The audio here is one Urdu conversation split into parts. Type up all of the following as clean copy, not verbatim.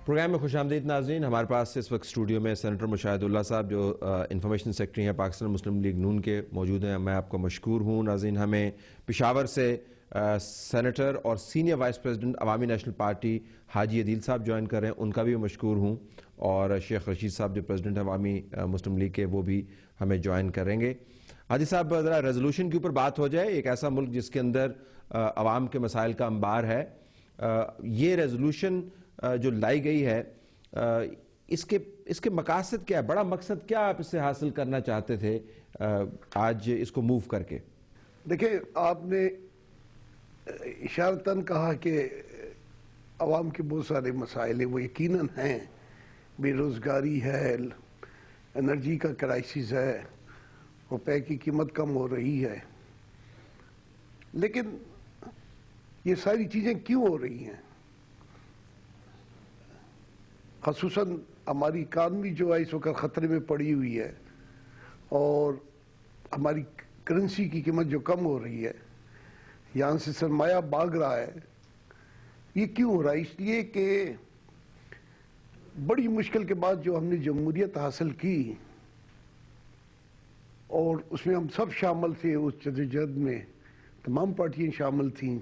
پروگرام میں خوش آمدید ناظرین. ہمارے پاس اس وقت اسٹوڈیو میں سینیٹر مشاہد اللہ صاحب جو انفارمیشن سیکرٹری ہیں پاکستان مسلم لیگ نون کے موجود ہیں. میں آپ کو مشکور ہوں. ناظرین, ہمیں پشاور سے سینیٹر اور سینئر وائس پریزیڈنٹ عوامی نیشنل پارٹی حاجی عدیل صاحب جوائن کر رہے ہیں, ان کا بھی مشکور ہوں. اور شیخ رشید صاحب جو پریزیڈنٹ ہیں عوامی مسلم لیگ کے, وہ بھی ہمیں جوائن کریں گے. حاجی صاحب, ذرا ریزولوشن کے اوپر بات ہو جائے. ایک ایسا ملک جس کے اندر عوام کے مسائل کا انبار ہے, یہ ریزولوشن جو لائی گئی ہے, اس کے مقاصد کیا ہے, بڑا مقصد کیا آپ اس سے حاصل کرنا چاہتے تھے آج اس کو موو کر کے؟ دیکھیں, آپ نے اشارتاً کہا کہ عوام کے بہت سارے مسائل ہیں, وہ یقیناً ہیں. بے روزگاری ہے, انرجی کا کرائسس ہے, روپے کی قیمت کم ہو رہی ہے. لیکن یہ ساری چیزیں کیوں ہو رہی ہیں؟ خصوصاً ہماری اکانومی جو ہے اس وقت خطرے میں پڑی ہوئی ہے, اور ہماری کرنسی کی قیمت جو کم ہو رہی ہے, یہاں سے سرمایہ بھاگ رہا ہے. یہ کیوں ہو رہا ہے؟ اس لیے کہ بڑی مشکل کے بعد جو ہم نے جمہوریت حاصل کی, اور اس میں ہم سب شامل تھے, اس جدوجہد میں تمام پارٹیاں شامل تھیں.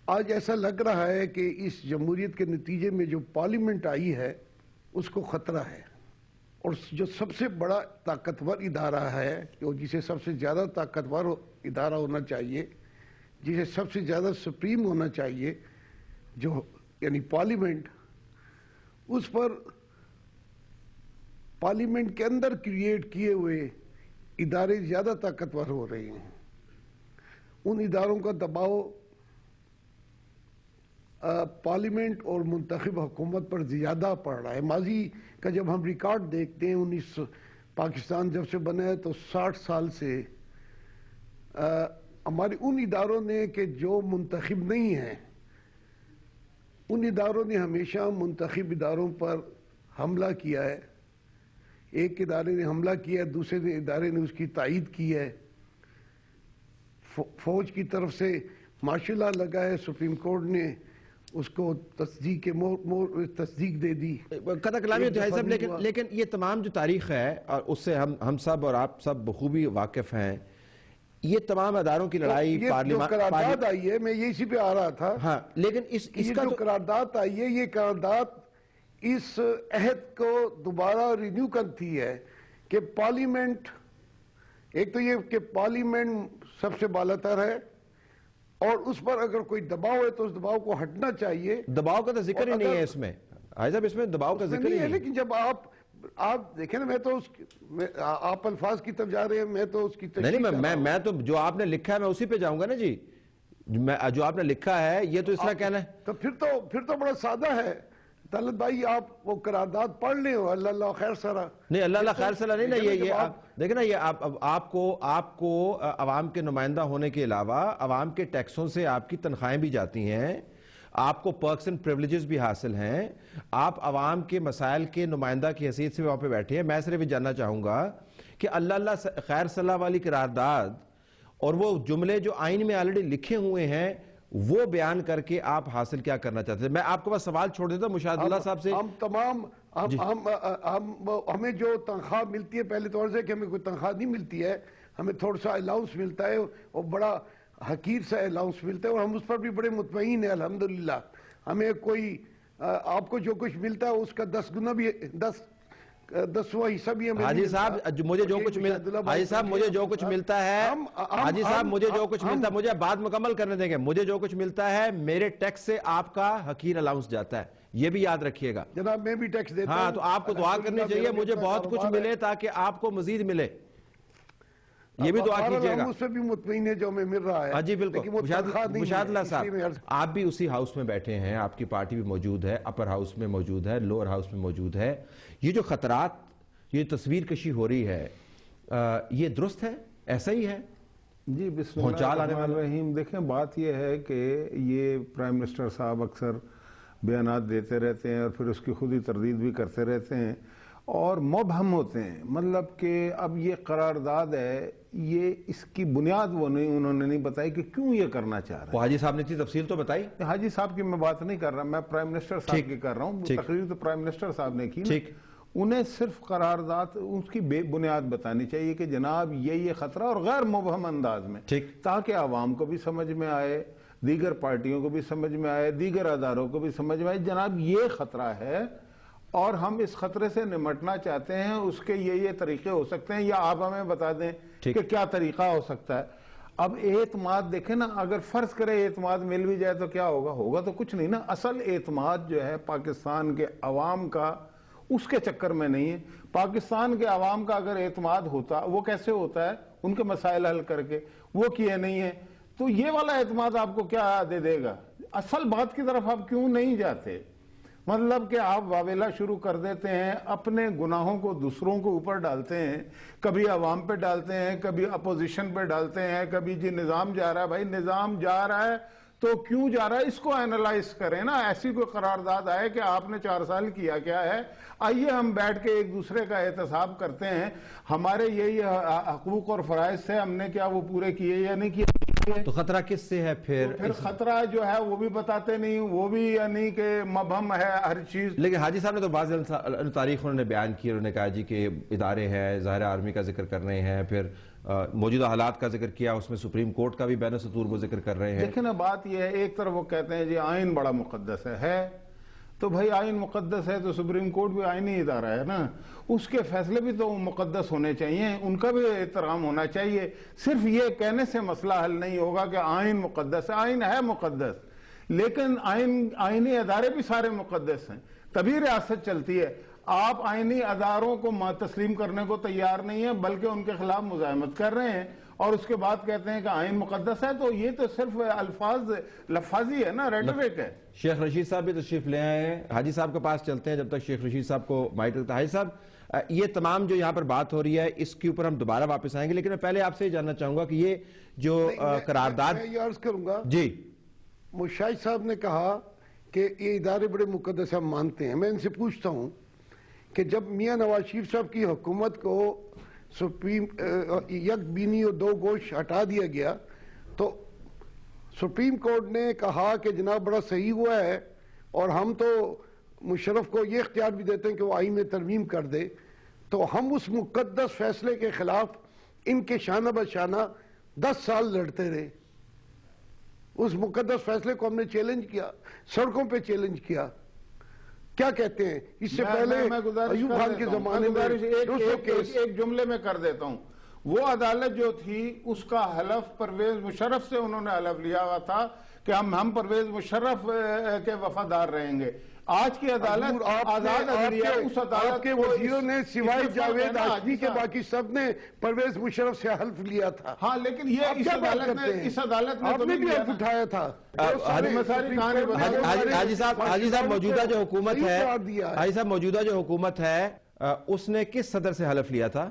آج ایسا لگ رہا ہے کہ اس جمہوریت کے نتیجے میں جو پارلیمنٹ آئی ہے اس کو خطرہ ہے, اور جو سب سے بڑا طاقتور ادارہ ہے, جو جسے سب سے زیادہ طاقتور ادارہ ہونا چاہیے, جسے سب سے زیادہ سپریم ہونا چاہیے, جو یعنی پارلیمنٹ, اس پر پارلیمنٹ کے اندر کریٹ کیے ہوئے ادارے زیادہ طاقتور ہو رہے ہیں. ان اداروں کا دباؤ پارلیمنٹ اور منتخب حکومت پر زیادہ پڑ رہا ہے. ماضی کا جب ہم ریکارڈ دیکھتے ہیں, پاکستان جب سے بنا ہے تو 60 سال سے ہمارے ان اداروں نے کہ جو منتخب نہیں ہیں, ان اداروں نے ہمیشہ منتخب اداروں پر حملہ کیا ہے. ایک ادارے نے حملہ کیا ہے, دوسرے ادارے نے اس کی تائید کی ہے. فوج کی طرف سے مارشل لا لگا ہے, سپریم کورٹ نے اس کو تصدیق دے دی. قطع کلامی ہوتی ہے صاحب, لیکن یہ تمام جو تاریخ ہے, اور اس سے ہم سب اور آپ سب بخوبی واقف ہیں, یہ تمام اداروں کی لڑائی جو قرارداد آئی ہے, میں یہ اسی پہ آ رہا تھا. ہاں, لیکن اس کا جو قرارداد آئی ہے, یہ قرارداد اس عہد کو دوبارہ رینیو کرتی ہے کہ پارلیمنٹ, ایک تو یہ کہ پارلیمنٹ سب سے بالاتر ہے, اور اس پر اگر کوئی دباؤ ہے تو اس دباؤ کو ہٹنا چاہیے. دباؤ کا تو ذکر ہی نہیں ہے اس میں حاج صاحب, اس میں دباؤ کا ذکر ہی نہیں ہے. لیکن جب آپ دیکھیں نا, میں تو آپ الفاظ کی طرف جا رہے ہیں, میں تو اس کی نہیں, میں تو جو آپ نے لکھا ہے میں اسی پہ جاؤں گا نا جی. جو آپ نے لکھا ہے یہ تو اس طرح کہنا ہے. تو پھر تو بڑا سادہ ہے طلعت بھائی, آپ وہ قرارداد پڑھ لیں, اللہ اللہ خیر سرا. نہیں, اللہ اللہ خیر سرا نہیں نا. یہ دیکھیں نا, یہ آپ کو عوام کے نمائندہ ہونے کے علاوہ عوام کے ٹیکسوں سے آپ کی تنخواہیں بھی جاتی ہیں, آپ کو پرکس اینڈ پریولیجز بھی حاصل ہیں, آپ عوام کے مسائل کے نمائندہ کی حیثیت سے وہاں پہ بیٹھے ہیں. میں صرف یہ جاننا چاہوں گا کہ اللہ اللہ خیر صلاح والی قرارداد اور وہ جملے جو آئین میں آلریڈی لکھے ہوئے ہیں, وہ بیان کر کے آپ حاصل کیا کرنا چاہتے ہیں؟ میں آپ کو بس سوال چھوڑ دیتا ہوں مشاہد اللہ صاحب سے. ہم تمام ہمیں جو تنخواہ ملتی ہے, پہلے تو عرض ہے کہ ہمیں کوئی تنخواہ نہیں ملتی ہے, ہمیں تھوڑا سا الاؤنس ملتا ہے, اور بڑا حقیر سا الاؤنس ملتا ہے, اور ہم اس پر بھی بڑے مطمئن ہیں الحمدللہ. ہمیں کوئی آپ کو جو کچھ ملتا ہے اس کا 10 گنا بھی 10واں حصہ بھی ہمیں. حاجی صاحب مجھے جو کچھ ملتا ہے, حاجی صاحب مجھے جو کچھ ملتا ہے, مجھے بات مکمل کرنے دیں گے, مجھے جو کچھ ملتا ہے میرے ٹیکس سے آپ کا حقیر الاؤنس جاتا ہے, یہ بھی یاد رکھیے گا جناب. میں بھی ٹیکس دیتا ہوں. ہاں, تو آپ کو دعا کرنی چاہیے مجھے بہت کچھ ملے تاکہ آپ کو مزید ملے, یہ بھی دعا کیجئے گا. اس سے بھی مطمئن ہے جو ہمیں مل رہا ہے. ہاں جی بالکل. مشاہد اللہ صاحب, آپ بھی اسی ہاؤس میں بیٹھے ہیں, آپ کی پارٹی بھی موجود ہے, اپر ہاؤس میں موجود ہے, لوور ہاؤس میں موجود ہے. یہ جو خطرات, یہ تصویر کشی ہو رہی ہے, یہ درست ہے, ایسا ہی ہے؟ جی بسم اللہ الرحمن الرحیم. دیکھیں, بات یہ ہے کہ یہ پرائم منسٹر صاحب اکثر بیانات دیتے رہتے ہیں اور پھر اس کی خود ہی تردید بھی کرتے رہتے ہیں, اور مبہم ہوتے ہیں. مطلب کہ اب یہ قرارداد ہے, یہ اس کی بنیاد انہوں نے نہیں بتائی کہ کیوں یہ کرنا چاہ رہے ہیں. حاجی صاحب نے اتنی تفصیل تو بتائی. حاجی صاحب کی میں بات نہیں کر رہا, میں پرائم منسٹر صاحب کی کر رہا ہوں. تقریر تو پرائم منسٹر صاحب نے کی. انہیں صرف قرارداد اس کی بنیاد بتانی چاہیے کہ جناب یہ خطرہ, اور غیر مبہم انداز میں, تاکہ عوام کو بھی سمجھ میں آئے, دیگر پارٹیوں کو بھی سمجھ میں آئے, دیگر اداروں کو بھی سمجھ میں آئے, جناب یہ خطرہ ہے اور ہم اس خطرے سے نمٹنا چاہتے ہیں, اس کے یہ طریقے ہو سکتے ہیں, یا آپ ہمیں بتا دیں کہ کیا طریقہ ہو سکتا ہے. اب اعتماد دیکھیں نا, اگر فرض کرے اعتماد مل بھی جائے تو کیا ہوگا؟ ہوگا تو کچھ نہیں نا. اصل اعتماد جو ہے پاکستان کے عوام کا, اس کے چکر میں نہیں ہے. پاکستان کے عوام کا اگر اعتماد ہوتا, وہ کیسے ہوتا ہے؟ ان کے مسائل حل کر کے, وہ کیے نہیں ہے. تو یہ والا اعتماد آپ کو کیا دے گا؟ اصل بات کی طرف آپ کیوں نہیں جاتے؟ مطلب کہ آپ واویلا شروع کر دیتے ہیں, اپنے گناہوں کو دوسروں کو اوپر ڈالتے ہیں, کبھی عوام پہ ڈالتے ہیں, کبھی اپوزیشن پہ ڈالتے ہیں, کبھی جی نظام جا رہا ہے. بھائی نظام جا رہا ہے تو کیوں جا رہا ہے اس کو اینالائز کریں نا. ایسی کوئی قرارداد آئے کہ آپ نے 4 سال کیا کیا ہے, آئیے ہم بیٹھ کے ایک دوسرے کا احتساب کرتے ہیں, ہمارے یہ حقوق اور فرائض سے ہم نے کیا وہ پورے کیے یا نہیں کیے. تو خطرہ کس سے ہے پھر خطرہ جو ہے وہ بھی بتاتے نہیں, وہ بھی یعنی کہ مبہم ہے ہر چیز. لیکن حاجی صاحب نے تو بعض تاریخ انہوں نے بیان کی, انہوں نے کہا جی کہ ادارے ہیں, ظاہر آرمی کا ذکر کر رہے ہیں, پھر موجودہ حالات کا ذکر کیا, اس میں سپریم کورٹ کا بھی بین السطور وہ ذکر کر رہے ہیں. دیکھیں نا بات یہ ہے, ایک طرف وہ کہتے ہیں جی آئین بڑا مقدس ہے, تو بھائی آئین مقدس ہے تو سپریم کورٹ بھی آئینی ادارہ ہے نا, اس کے فیصلے بھی تو مقدس ہونے چاہیے, ان کا بھی احترام ہونا چاہیے. صرف یہ کہنے سے مسئلہ حل نہیں ہوگا کہ آئین مقدس ہے. آئین ہے مقدس, لیکن آئینی ادارے بھی سارے مقدس ہیں, تبھی ریاست چلتی ہے. آپ آئینی اداروں کو تسلیم کرنے کو تیار نہیں ہیں, بلکہ ان کے خلاف مزاحمت کر رہے ہیں, اور اس کے بعد کہتے ہیں کہ آئین مقدس ہے. تو یہ تو صرف لفاظی ہے نا, ریٹرک ہے. شیخ رشید صاحب بھی تشریف لے آئے ہیں, حاجی صاحب کے پاس چلتے ہیں جب تک شیخ رشید صاحب کو مائک رکھتا ہے. حاجی صاحب یہ تمام جو یہاں پر بات ہو رہی ہے اس کے اوپر ہم دوبارہ واپس آئیں گے, لیکن میں پہلے آپ سے یہ جاننا چاہوں گا کہ یہ جو قرارداد, میں یہ عرض کروں گا جی مشاہد صاحب نے کہا کہ یہ ادارے بڑے مقدس ہم مانتے ہیں. میں ان سے پوچھتا ہوں کہ جب میاں نواز شریف صاحب کی حکومت کو یک بینی اور 2 گوش ہٹا دیا گیا, تو سپریم کورٹ نے کہا کہ جناب بڑا صحیح ہوا ہے, اور ہم تو مشرف کو یہ اختیار بھی دیتے ہیں کہ وہ آئین میں ترمیم کر دے. تو ہم اس مقدس فیصلے کے خلاف ان کے شانہ بشانہ 10 سال لڑتے رہے. اس مقدس فیصلے کو ہم نے چیلنج کیا, سڑکوں پہ چیلنج کیا. کیا کہتے ہیں اس سے پہلے ایوب خان کے زمانے میں ایک جملے میں کر دیتا ہوں, وہ عدالت جو تھی اس کا حلف پرویز مشرف سے انہوں نے حلف لیا ہوا تھا کہ ہم پرویز مشرف کے وفادار رہیں گے. آج کی عدالت آزاد عدلیہ, اس عدالت کے وزیروں نے سوائے جاوید ہاشمی کے باقی سب نے پرویز مشرف سے حلف لیا تھا. ہاں لیکن یہ اس عدالت نے آپ نے بھی حلف اٹھایا تھا. حاجی صاحب موجودہ جو حکومت ہے, حاجی صاحب موجودہ جو حکومت ہے اس نے کس صدر سے حلف لیا تھا؟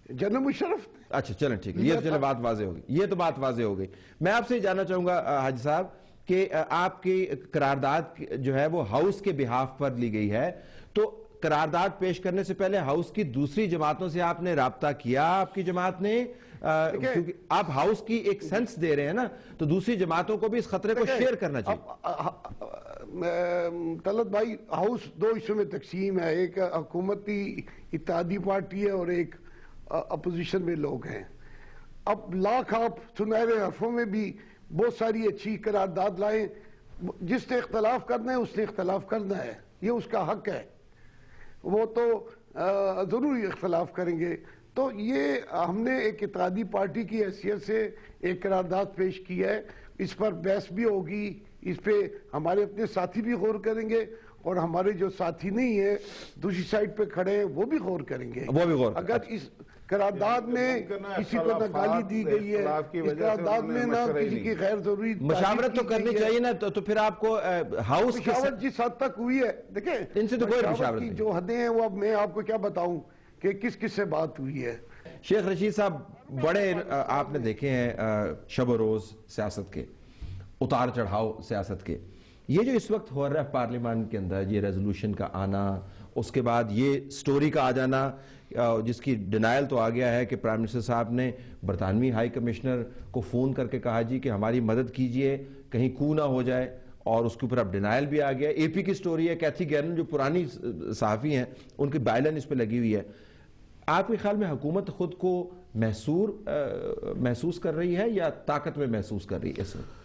جنرل مشرف. اچھا چلیں ٹھیک ہے, یہ بات واضح ہوگی, یہ تو بات واضح ہو گئی. میں آپ سے جاننا چاہوں گا حاجی صاحب کہ آپ کی قرارداد جو ہے وہ ہاؤس کے بہاف پر لی گئی ہے, تو قرارداد پیش کرنے سے پہلے ہاؤس کی دوسری جماعتوں سے آپ نے رابطہ کیا؟ آپ کی جماعت نے, کیونکہ آپ ہاؤس کی ایک سینس دے رہے ہیں نا, تو دوسری جماعتوں کو بھی اس خطرے کو شیئر کرنا چاہیے. طلعت بھائی, ہاؤس 2 حصوں میں تقسیم ہے, ایک حکومتی اتحادی پارٹی ہے اور ایک اپوزیشن میں لوگ ہیں. اب لاکھ آپ سنہرے حرفوں میں بھی بہت ساری اچھی قرارداد لائیں, جس نے اختلاف کرنا ہے اس نے اختلاف کرنا ہے, یہ اس کا حق ہے, وہ تو ضروری اختلاف کریں گے. تو یہ ہم نے ایک اتحادی پارٹی کی حیثیت سے ایک قرارداد پیش کی ہے, اس پر بحث بھی ہوگی, اس پہ ہمارے اپنے ساتھی بھی غور کریں گے, اور ہمارے جو ساتھی نہیں ہیں دوسری سائڈ پہ کھڑے ہیں وہ بھی غور کریں گے. اگر اس قرارداد میں کسی کو نہ گالی دی گئی ہے, اس قرارداد میں نہ کسی کی غیر ضروری مشاورت تو کرنی چاہیے نا, تو پھر آپ کو ہاؤس مشاورت جس حد تک ہوئی ہے, دیکھیں ان سے تو کوئی مشاورت نہیں, جو حدیں ہیں وہ اب میں آپ کو کیا بتاؤں کہ کس کس سے بات ہوئی ہے. شیخ رشید صاحب بڑے آپ نے دیکھے ہیں شب و روز سیاست کے, اتار چڑھاؤ سیاست کے, یہ جو اس وقت ہو رہا ہے پارلیمان کے اندر یہ ریزولوشن کا آنا اس کے بعد یہ سٹوری کا آ جانا جس کی ڈینائل تو آ گیا ہے کہ پرائم منسٹر صاحب نے برطانوی ہائی کمشنر کو فون کر کے کہا جی کہ ہماری مدد کیجئے کہیں کو نہ ہو جائے، اور اس کے اوپر اب ڈینائل بھی آ گیا. اے پی کی سٹوری ہے، کیتھی گیرن جو پرانی صحافی ہیں ان کی بائلن اس پہ لگی ہوئی ہے. آپ کے خیال میں حکومت خود کو محسوس کر رہی ہے یا طاقت میں محسوس کر رہی ہے اس وقت؟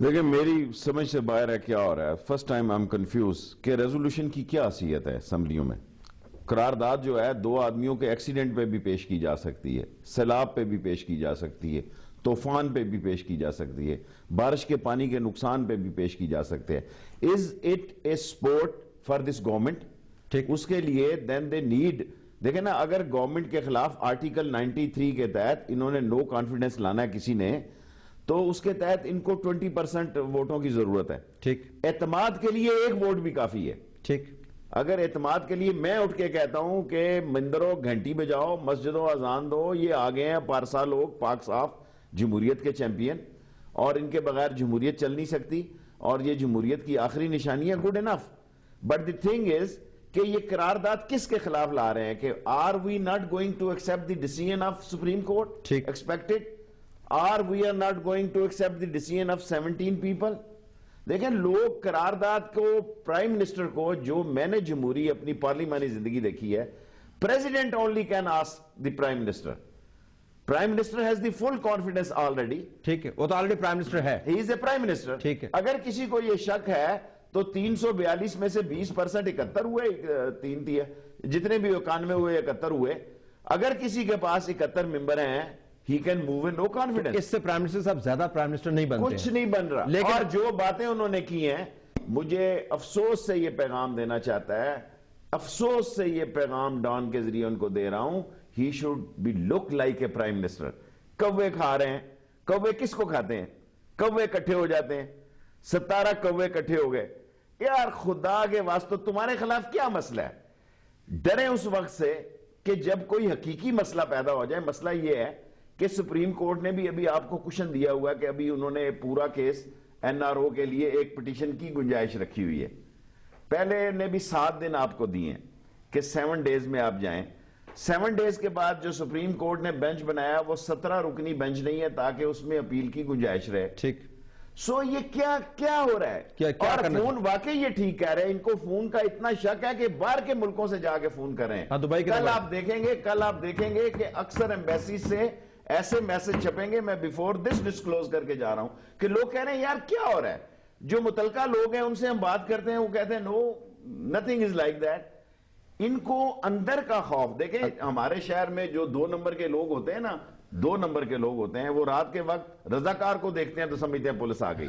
دیکھیں میری سمجھ سے باہر ہے کیا ہو رہا ہے. First time I am confuse کہ ریزولوشن کی کیا حیثیت ہے اسمبلیوں میں. قرارداد جو ہے 2 آدمیوں کے ایکسیڈنٹ پہ بھی پیش کی جا سکتی ہے، سیلاب پہ بھی پیش کی جا سکتی ہے، طوفان پہ بھی پیش کی جا سکتی ہے، بارش کے پانی کے نقصان پہ بھی پیش کی جا سکتے ہیں. Is it a support for this government? ٹھیک، اس کے لیے دین دے نیڈ. دیکھیں نا، اگر گورنمنٹ کے خلاف آرٹیکل 93 کے تحت انہوں نے نو کانفیڈنس لانا ہے کسی نے، تو اس کے تحت ان کو 20% ووٹوں کی ضرورت ہے. ٹھیک، اعتماد کے لیے 1 ووٹ بھی کافی ہے. ٹھیک، اگر اعتماد کے لیے میں اٹھ کے کہتا ہوں کہ مندروں گھنٹی بجاؤ، مسجدوں اذان دو، یہ آگے ہیں پارسا لوگ پاک صاف جمہوریت کے چیمپئن، اور ان کے بغیر جمہوریت چل نہیں سکتی، اور یہ جمہوریت کی آخری نشانی ہے، good enough. But the thing is کہ یہ قرارداد کس کے خلاف لا رہے ہیں کہ are we not going to accept the decision of Supreme Court expected, are we are not going to accept the decision of 17 people. دیکھیں لوگ قرارداد کو، پرائم منسٹر کو، جو میں نے جمہوری اپنی پارلیمانی زندگی دیکھی ہے، president only can ask the prime minister. Prime minister has the full confidence already. ٹھیک ہے، وہ تو آلریڈی پرائم منسٹر ہے، ہی از اے پرائم منسٹر. ٹھیک ہے، اگر کسی کو یہ شک ہے تو 342 میں سے 20% 71 ہوئے، 3 جتنے بھی 91 ہوئے 71 ہوئے. اگر کسی کے پاس 71 ممبر ہیں، he can move in no confidence. اس سے پرائم منسٹر صاحب زیادہ پرائم منسٹر نہیں بنتے ہیں، کچھ نہیں بن رہا. لیکن اور جو باتیں انہوں نے کی ہیں، مجھے افسوس سے یہ پیغام دینا چاہتا ہے، افسوس سے یہ پیغام ڈان کے ذریعے ان کو دے رہا ہوں، he should be look like a prime minister. کوے کھا رہے ہیں، کوے کس کو کھاتے ہیں؟ کوے کٹھے ہو جاتے ہیں، 17 کوے کٹھے ہو گئے. یار خدا کے واسطے تمہارے خلاف کیا مسئلہ ہے؟ ڈریں اس وقت سے کہ جب کوئی حقیقی مسئلہ پیدا ہو جائے. مسئلہ یہ ہے کہ سپریم کورٹ نے بھی ابھی آپ کو کوشچن دیا ہوا ہے کہ ابھی انہوں نے پورا کیس این آر او کے لیے ایک پٹیشن کی گنجائش رکھی ہوئی ہے. پہلے نے بھی 7 دن آپ کو دیے کہ 7 ڈیز میں آپ جائیں. 7 ڈیز کے بعد جو سپریم کورٹ نے بینچ بنایا وہ 17 رکنی بینچ نہیں ہے تاکہ اس میں اپیل کی گنجائش رہے. ٹھیک. سو یہ کیا ہو رہا ہے؟ اور فون واقعی یہ ٹھیک کہہ رہے ہیں، ان کو فون کا اتنا شک ہے کہ باہر کے ملکوں سے جا کے فون کر رہے ہیں. کل آپ دیکھیں گے کہ اکثر ایمبیسی سے ایسے میسج چھپیں گے. میں بیفور دس ڈسکلوز کر کے جا رہا ہوں کہ لوگ کہہ رہے ہیں یار کیا ہو رہا ہے. جو متعلقہ لوگ ہیں ان سے ہم بات کرتے ہیں، وہ کہتے ہیں نو نتھنگ از لائک دیٹ. ان کو اندر کا خوف. دیکھیں ہمارے شہر میں جو 2 نمبر کے لوگ ہوتے ہیں نا، 2 نمبر کے لوگ ہوتے ہیں، وہ رات کے وقت رضاکار کو دیکھتے ہیں تو سمجھتے ہیں پولیس آ گئی.